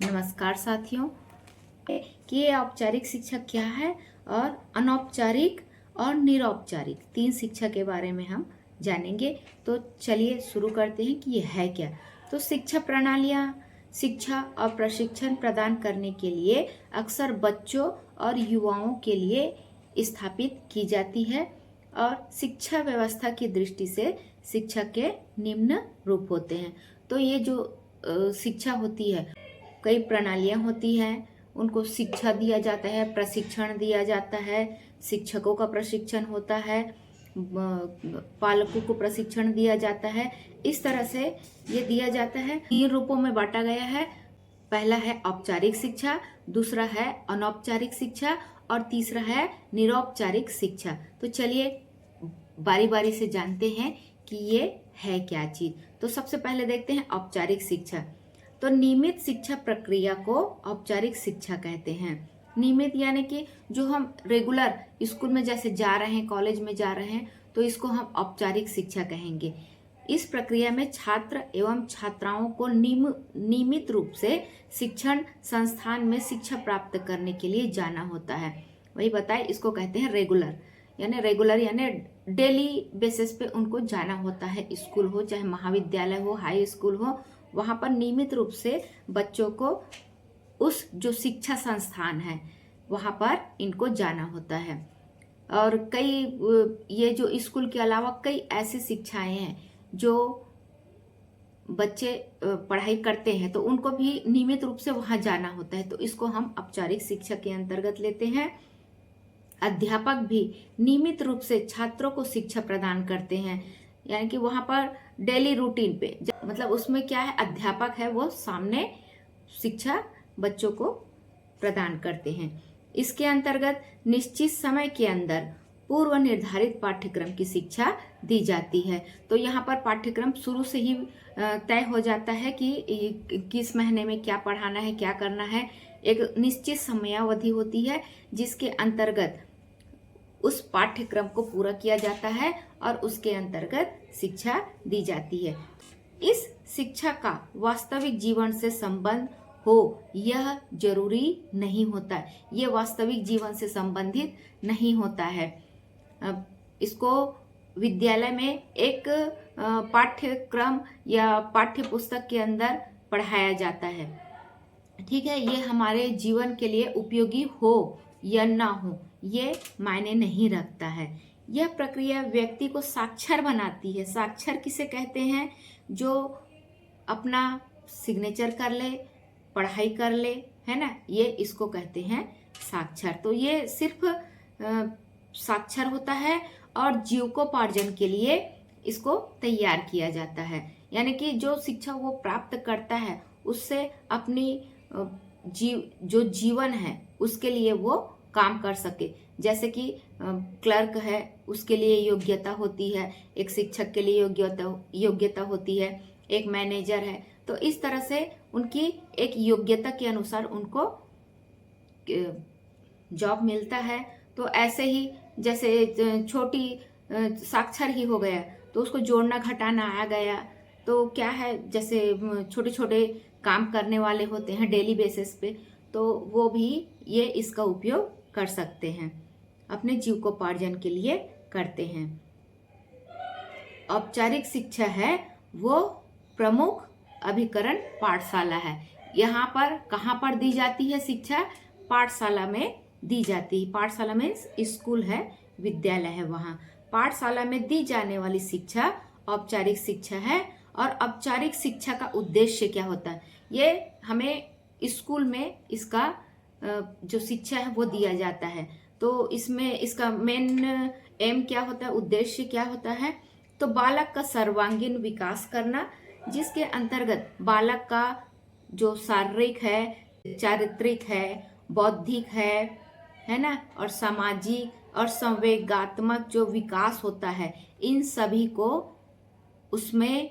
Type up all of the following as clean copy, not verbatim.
नमस्कार साथियों। कि ये औपचारिक शिक्षा क्या है और अनौपचारिक और निरौपचारिक तीन शिक्षा के बारे में हम जानेंगे। तो चलिए शुरू करते हैं कि ये है क्या। तो शिक्षा प्रणालियाँ शिक्षा और प्रशिक्षण प्रदान करने के लिए अक्सर बच्चों और युवाओं के लिए स्थापित की जाती है और शिक्षा व्यवस्था की दृष्टि से शिक्षा के निम्न रूप होते हैं। तो ये जो शिक्षा होती है, कई प्रणालियाँ होती हैं, उनको शिक्षा दिया जाता है, प्रशिक्षण दिया जाता है, शिक्षकों का प्रशिक्षण होता है, पालकों को प्रशिक्षण दिया जाता है। इस तरह से ये दिया जाता है। तीन रूपों में बांटा गया है। पहला है औपचारिक शिक्षा, दूसरा है अनौपचारिक शिक्षा और तीसरा है निरौपचारिक शिक्षा। तो चलिए बारी बारी से जानते हैं कि ये है क्या चीज। तो सबसे पहले देखते हैं औपचारिक शिक्षा। तो नियमित शिक्षा प्रक्रिया को औपचारिक शिक्षा कहते हैं। नियमित यानी कि जो हम रेगुलर स्कूल में जैसे जा रहे हैं, कॉलेज में जा रहे हैं, तो इसको हम औपचारिक शिक्षा कहेंगे। इस प्रक्रिया में छात्र एवं छात्राओं को नियमित रूप से शिक्षण संस्थान में शिक्षा प्राप्त करने के लिए जाना होता है। वही बताए, इसको कहते हैं रेगुलर यानी डेली बेसिस पे उनको जाना होता है। स्कूल हो चाहे महाविद्यालय हो, हाई स्कूल हो, वहां पर नियमित रूप से बच्चों को उस जो शिक्षा संस्थान है वहां पर इनको जाना होता है। और कई ये जो स्कूल के अलावा कई ऐसी शिक्षाएं हैं जो बच्चे पढ़ाई करते हैं, तो उनको भी नियमित रूप से वहां जाना होता है। तो इसको हम औपचारिक शिक्षा के अंतर्गत लेते हैं। अध्यापक भी नियमित रूप से छात्रों को शिक्षा प्रदान करते हैं, यानी कि वहां पर डेली रूटीन पे, मतलब उसमें क्या है, अध्यापक है वो सामने शिक्षा बच्चों को प्रदान करते हैं। इसके अंतर्गत निश्चित समय के अंदर पूर्व निर्धारित पाठ्यक्रम की शिक्षा दी जाती है। तो यहाँ पर पाठ्यक्रम शुरू से ही तय हो जाता है कि किस महीने में क्या पढ़ाना है, क्या करना है। एक निश्चित समयावधि होती है जिसके अंतर्गत उस पाठ्यक्रम को पूरा किया जाता है और उसके अंतर्गत शिक्षा दी जाती है। इस शिक्षा का वास्तविक जीवन से संबंध हो यह जरूरी नहीं होता है। यह वास्तविक जीवन से संबंधित नहीं होता है। इसको विद्यालय में एक पाठ्यक्रम या पाठ्य पुस्तक के अंदर पढ़ाया जाता है। ठीक है, ये हमारे जीवन के लिए उपयोगी हो या ना हो ये मायने नहीं रखता है। यह प्रक्रिया व्यक्ति को साक्षर बनाती है। साक्षर किसे कहते हैं? जो अपना सिग्नेचर कर ले, पढ़ाई कर ले, है ना, ये इसको कहते हैं साक्षर। तो ये सिर्फ साक्षर होता है और जीविकोपार्जन के लिए इसको तैयार किया जाता है। यानी कि जो शिक्षा वो प्राप्त करता है उससे अपनी जो जीवन है उसके लिए वो काम कर सके। जैसे कि क्लर्क है, उसके लिए योग्यता होती है, एक शिक्षक के लिए योग्यता होती है, एक मैनेजर है। तो इस तरह से उनकी एक योग्यता के अनुसार उनको जॉब मिलता है। तो ऐसे ही जैसे छोटी साक्षर ही हो गया तो उसको जोड़ना घटाना आ गया, तो क्या है, जैसे छोटे छोटे काम करने वाले होते हैं डेली बेसिस पे, तो वो भी ये इसका उपयोग कर सकते हैं, अपने जीविकोपार्जन के लिए करते हैं। औपचारिक शिक्षा है वो प्रमुख अभिकरण पाठशाला है। यहाँ पर कहाँ पर दी जाती है शिक्षा? पाठशाला में दी जाती है। पाठशाला में स्कूल है, विद्यालय है, वहाँ पाठशाला में दी जाने वाली शिक्षा औपचारिक शिक्षा है। और औपचारिक शिक्षा का उद्देश्य क्या होता है? ये हमें स्कूल में इसका जो शिक्षा है वो दिया जाता है। तो इसमें इसका मेन एम क्या होता है, उद्देश्य क्या होता है? तो बालक का सर्वांगीण विकास करना, जिसके अंतर्गत बालक का जो शारीरिक है, चारित्रिक है, बौद्धिक है ना, और सामाजिक और संवेगात्मक जो विकास होता है, इन सभी को उसमें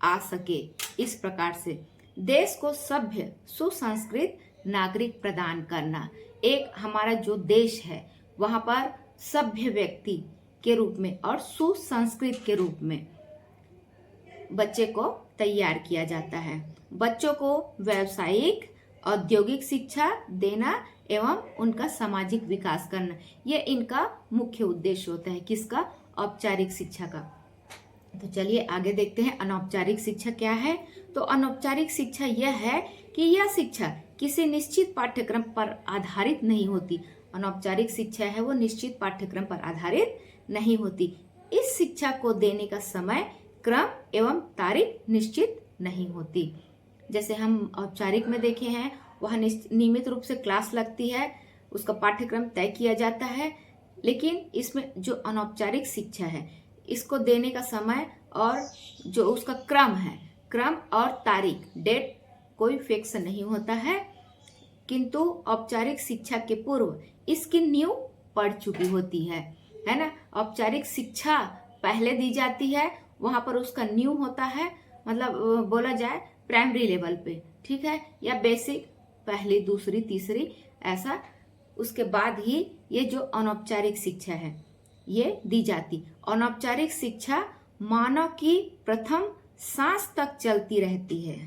आ सके। इस प्रकार से देश को सभ्य सुसंस्कृत नागरिक प्रदान करना। एक हमारा जो देश है वहां पर सभ्य व्यक्ति के रूप में और सुसंस्कृत के रूप में बच्चे को तैयार किया जाता है। बच्चों को व्यावसायिक औद्योगिक शिक्षा देना एवं उनका सामाजिक विकास करना, ये इनका मुख्य उद्देश्य होता है। किसका? औपचारिक शिक्षा का। तो चलिए आगे देखते हैं अनौपचारिक शिक्षा क्या है। तो अनौपचारिक शिक्षा यह है कि यह शिक्षा किसी निश्चित पाठ्यक्रम पर आधारित नहीं होती। अनौपचारिक शिक्षा है वो निश्चित पाठ्यक्रम पर आधारित नहीं होती। इस शिक्षा को देने का समय, क्रम एवं तारीख निश्चित नहीं होती। जैसे हम औपचारिक में देखे हैं, वह नियमित रूप से क्लास लगती है, उसका पाठ्यक्रम तय किया जाता है। लेकिन इसमें जो अनौपचारिक शिक्षा है, इसको देने का समय और जो उसका क्रम है, क्रम और तारीख, डेट कोई फिक्स नहीं होता है। किंतु औपचारिक शिक्षा के पूर्व इसकी नींव पड़ चुकी होती है ना। औपचारिक शिक्षा पहले दी जाती है, वहां पर उसका नींव होता है, मतलब बोला जाए प्राइमरी लेवल पे, ठीक है, या बेसिक पहली, दूसरी, तीसरी, ऐसा। उसके बाद ही ये जो अनौपचारिक शिक्षा है ये दी जाती। अनौपचारिक शिक्षा मानव की प्रथम सांस तक चलती रहती है।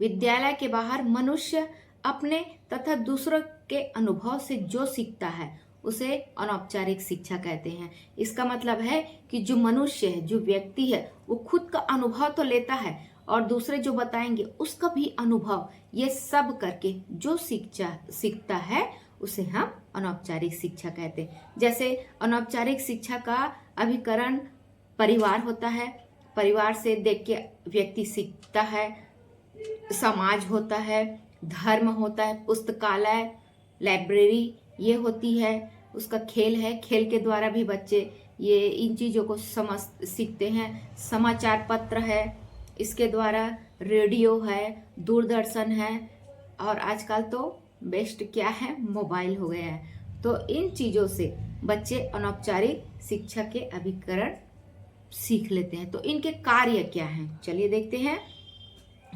विद्यालय के बाहर मनुष्य अपने तथा दूसरों के अनुभव से जो सीखता है उसे अनौपचारिक शिक्षा कहते हैं। इसका मतलब है कि जो मनुष्य है, जो व्यक्ति है, वो खुद का अनुभव तो लेता है और दूसरे जो बताएंगे उसका भी अनुभव, ये सब करके जो सीखता है उसे हम अनौपचारिक शिक्षा कहते हैं। जैसे अनौपचारिक शिक्षा का अभिकरण परिवार होता है, परिवार से देख के व्यक्ति सीखता है। समाज होता है, धर्म होता है, पुस्तकालय, लाइब्रेरी ये होती है। उसका खेल है, खेल के द्वारा भी बच्चे ये इन चीज़ों को सीखते हैं। समाचार पत्र है, इसके द्वारा रेडियो है, दूरदर्शन है, और आजकल तो बेस्ट क्या है, मोबाइल हो गया है। तो इन चीज़ों से बच्चे अनौपचारिक शिक्षा के अभिकरण सीख लेते हैं। तो इनके कार्य क्या हैं, चलिए देखते हैं।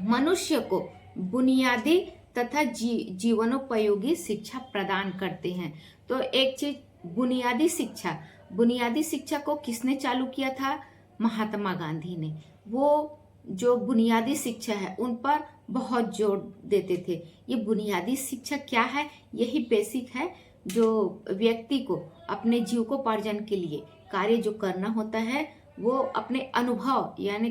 मनुष्य को बुनियादी तथा जीवनोपयोगी शिक्षा प्रदान करते हैं। तो एक चीज, बुनियादी शिक्षा को किसने चालू किया था? महात्मा गांधी ने। वो जो बुनियादी शिक्षा है उन पर बहुत जोर देते थे। ये बुनियादी शिक्षा क्या है? यही बेसिक है जो व्यक्ति को अपने जीविकोपार्जन के लिए कार्य जो करना होता है वो अपने अनुभव यानी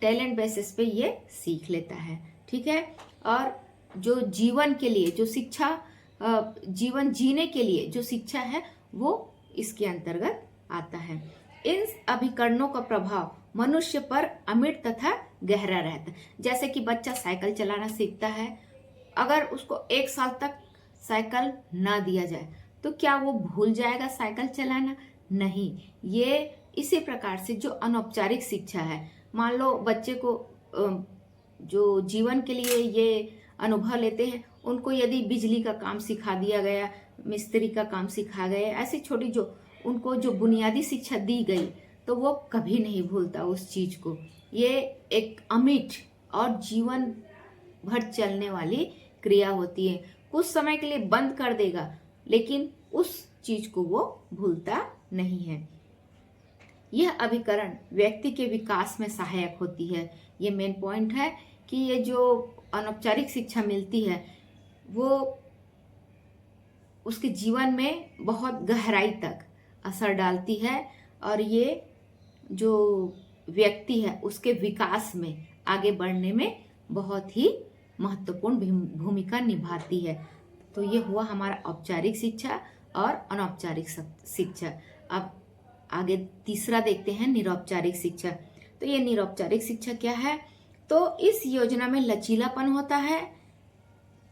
टैलेंट बेसिस पे ये सीख लेता है, ठीक है। और जो जीवन के लिए जो शिक्षा, जीवन जीने के लिए जो शिक्षा है वो इसके अंतर्गत आता है। इन अभिकरणों का प्रभाव मनुष्य पर अमिट तथा गहरा रहता है। जैसे कि बच्चा साइकिल चलाना सीखता है, अगर उसको 1 साल तक साइकिल ना दिया जाए तो क्या वो भूल जाएगा साइकिल चलाना? नहीं। ये इसी प्रकार से जो अनौपचारिक शिक्षा है, मान लो बच्चे को जो जीवन के लिए ये अनुभव लेते हैं, उनको यदि बिजली का काम सिखा दिया गया, मिस्त्री का काम सिखा गया, ऐसी छोटी जो उनको जो बुनियादी शिक्षा दी गई, तो वो कभी नहीं भूलता उस चीज को। ये एक अमिट और जीवन भर चलने वाली क्रिया होती है। कुछ समय के लिए बंद कर देगा लेकिन उस चीज को वो भूलता नहीं है। यह अभिकरण व्यक्ति के विकास में सहायक होती है। ये मेन पॉइंट है कि ये जो अनौपचारिक शिक्षा मिलती है वो उसके जीवन में बहुत गहराई तक असर डालती है और ये जो व्यक्ति है उसके विकास में आगे बढ़ने में बहुत ही महत्वपूर्ण भूमिका निभाती है। तो ये हुआ हमारा औपचारिक शिक्षा और अनौपचारिक शिक्षा। अब आगे तीसरा देखते हैं, निरौपचारिक शिक्षा। तो ये निरौपचारिक शिक्षा क्या है? तो इस योजना में लचीलापन होता है।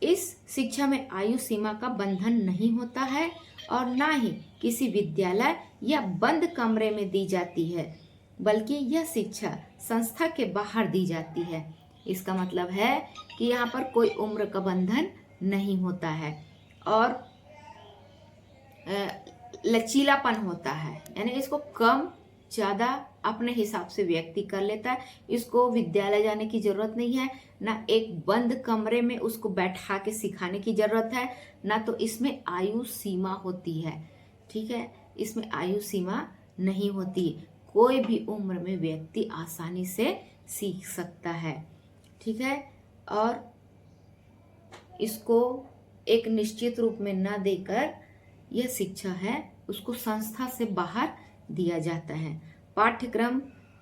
इस शिक्षा में आयु सीमा का बंधन नहीं होता है और ना ही किसी विद्यालय या बंद कमरे में दी जाती है, बल्कि यह शिक्षा संस्था के बाहर दी जाती है। इसका मतलब है कि यहाँ पर कोई उम्र का बंधन नहीं होता है और लचीलापन होता है, यानी इसको कम ज़्यादा अपने हिसाब से व्यक्ति कर लेता है। इसको विद्यालय जाने की ज़रूरत नहीं है, ना एक बंद कमरे में उसको बैठा के सिखाने की ज़रूरत है, ना तो इसमें आयु सीमा होती है, ठीक है। इसमें आयु सीमा नहीं होती, कोई भी उम्र में व्यक्ति आसानी से सीख सकता है। ठीक है। और इसको एक निश्चित रूप में न देकर यह शिक्षा है उसको संस्था से बाहर दिया जाता है। पाठ्यक्रम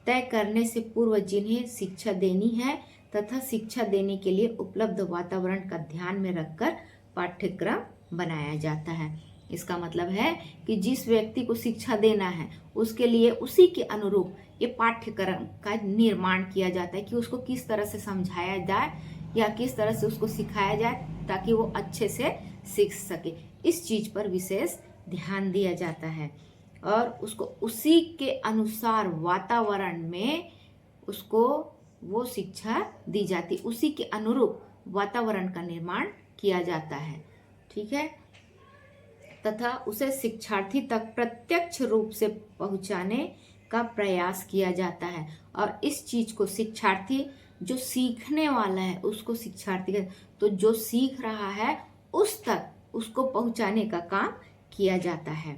तय करने से पूर्व जिन्हें शिक्षा देनी है तथा शिक्षा देने के लिए उपलब्ध वातावरण का ध्यान में रखकर पाठ्यक्रम बनाया जाता है। इसका मतलब है कि जिस व्यक्ति को शिक्षा देना है उसके लिए उसी के अनुरूप ये पाठ्यक्रम का निर्माण किया जाता है कि उसको किस तरह से समझाया जाए या किस तरह से उसको सिखाया जाए ताकि वो अच्छे से सीख सके। इस चीज पर विशेष ध्यान दिया जाता है और उसको उसी के अनुसार वातावरण में उसको वो शिक्षा दी जाती, उसी के अनुरूप वातावरण का निर्माण किया जाता है। ठीक है। तथा उसे शिक्षार्थी तक प्रत्यक्ष रूप से पहुंचाने का प्रयास किया जाता है और इस चीज को शिक्षार्थी जो सीखने वाला है उसको शिक्षार्थी तो जो सीख रहा है उस तक उसको पहुंचाने का काम किया जाता है।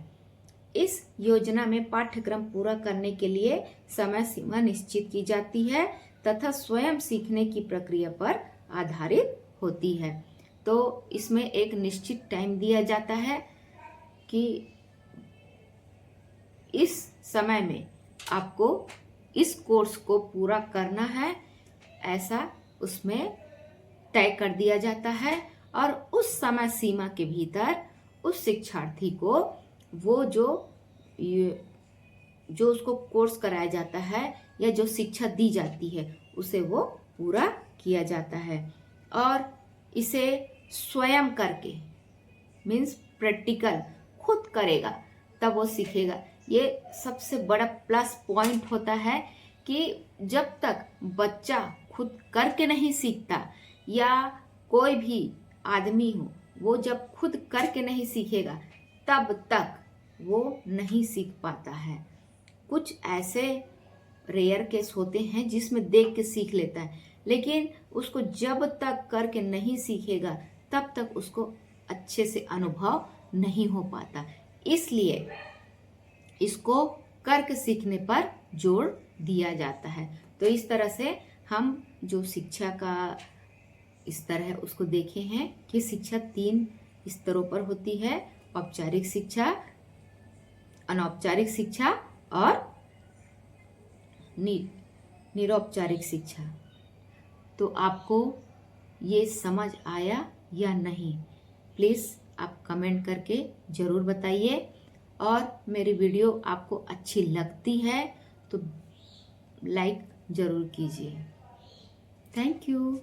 इस योजना में पाठ्यक्रम पूरा करने के लिए समय सीमा निश्चित की जाती है तथा स्वयं सीखने की प्रक्रिया पर आधारित होती है। तो इसमें एक निश्चित टाइम दिया जाता है कि इस समय में आपको इस कोर्स को पूरा करना है, ऐसा उसमें तय कर दिया जाता है और उस समय सीमा के भीतर उस शिक्षार्थी को वो जो उसको कोर्स कराया जाता है या जो शिक्षा दी जाती है उसे वो पूरा किया जाता है। और इसे स्वयं करके मीन्स प्रैक्टिकल खुद करेगा तब वो सीखेगा। ये सबसे बड़ा प्लस पॉइंट होता है कि जब तक बच्चा खुद करके नहीं सीखता या कोई भी आदमी हो वो जब खुद करके नहीं सीखेगा तब तक वो नहीं सीख पाता है। कुछ ऐसे रेयर केस होते हैं जिसमें देख के सीख लेता है, लेकिन उसको जब तक करके नहीं सीखेगा तब तक उसको अच्छे से अनुभव नहीं हो पाता। इसलिए इसको करके सीखने पर जोर दिया जाता है। तो इस तरह से हम जो शिक्षा का स्तर है उसको देखे हैं कि शिक्षा 3 स्तरों पर होती है: औपचारिक शिक्षा, अनौपचारिक शिक्षा और निरौपचारिक शिक्षा। तो आपको ये समझ आया या नहीं, प्लीज़ आप कमेंट करके ज़रूर बताइए। और मेरी वीडियो आपको अच्छी लगती है तो लाइक ज़रूर कीजिए। Thank you.